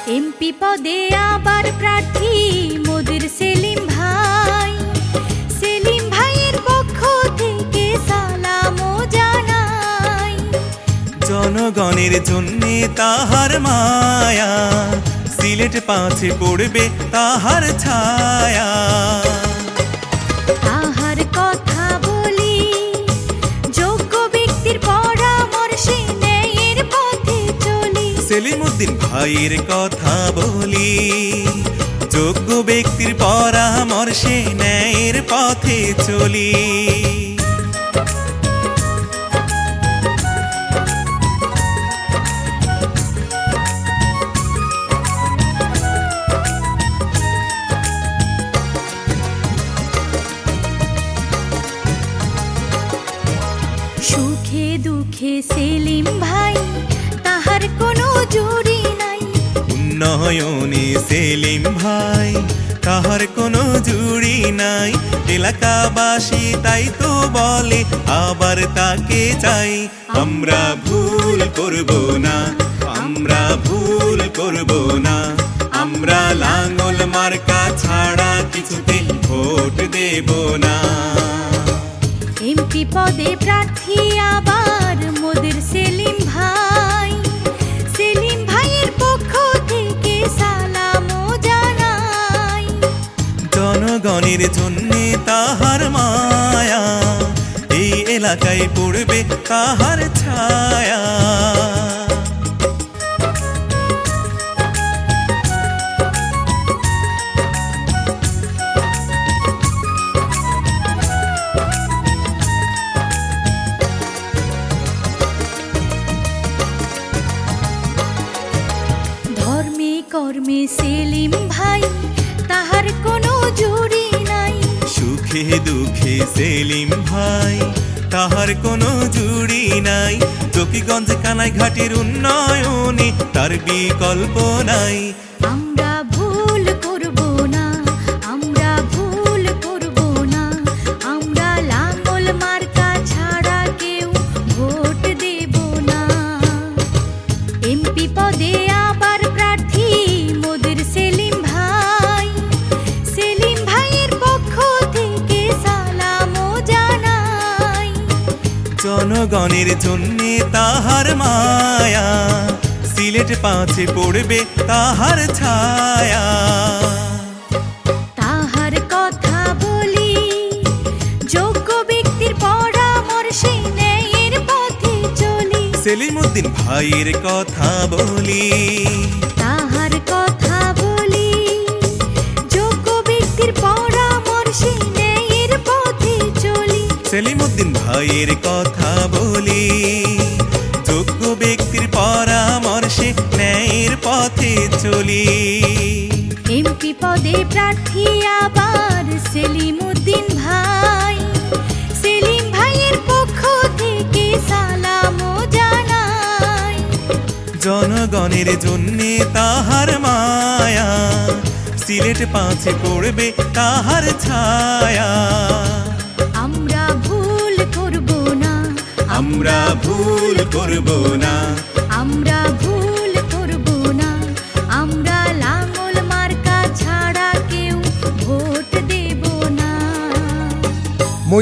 MP পদে আবার প্রার্থী মোদের সেলিম ভাই। সেলিম ভাইয়ের পক্ষ থেকে সালামও জানাই। জনগণের জন্যে তাহার মায়া, সিলেট ৫-এ পড়বে তাহার ছায়া। তাহার কথা বলি, যোগ্য ব্যক্তির পরামর্শে ন্যায়ের পথে চলি। সেলিম উদ্দিন ভাইয়ের কথা বলি, যোগ্য ব্যক্তির পরামর্শে ন্যায়ের পথে চলি। সুখে দুঃখে সেলিম ভাই তাহার কোনো জুড়ি নাই। উন্নয়নে সেলিম ভাই তাহার কোনো জুড়ি নাই। এলাকাবাসী তাই তো বলে আবার তাকে চাই। আমরা ভুল করব না, আমরা ভুল করব না, আমরা লাঙ্গল মার্কা ছাড়া কিছুতে ভোট দেব না। এমপি পদে প্রার্থী আবার মোদের সেলিম ভাই। সেলিম ভাইয়ের পক্ষ থেকে সালামও জানাই। জনগণের জন্যে তাহার মায়া, এই এলাকায় পড়বে তাহার ছায়া। ধর্মে কর্মে সেলিম ভাই তাহার কোনো জুড়ি নাই। সুখে দুঃখে সেলিম ভাই তাহার কোনো জুড়ি নাই। জকিগঞ্জ কানাইঘাটের উন্নয়নে তার বিকল্প নাই। আমরা ভুল করব না, আমরা ভুল করব না, আমরা লাঙ্গল মার্কা ছাড়া কেউ ভোট দেব না। এমপি পদে আবার প্রার্থী মোদের সেলিম ভাই। সেলিম ভাইয়ের পক্ষ থেকে সালামও জানাই। জনগণের জন্যে তাহার মায়া, সিলেট ৫-এ পড়বে তাহার ছায়া। তাহার কথা বলি, যোগ্য ব্যক্তির পরামর্শে ন্যায়ের পথে চলি। সেলিম উদ্দিন ভাইয়ের কথা বলি, তাহার কথা বলি, যোগ্য ব্যক্তির পরামর্শে ন্যায়ের পথে চলি। সেলিম উদ্দিন ভাইয়ের কথা বলি, যোগ্য ব্যক্তির পরামর্শে ন্যায়ের পথে চলি। এমপি পদে প্রার্থী আবার সেলিম উদ্দিন ভাই। সেলিম ভাইয়ের পক্ষ থেকে সালামও জানাই। জনগণের জন্যে তাহার মায়া, সিলেট ৫-এ পড়বে তাহার ছায়া। আমরা ভুল করব না, আমরা ভুল করব না, আমরা ভুল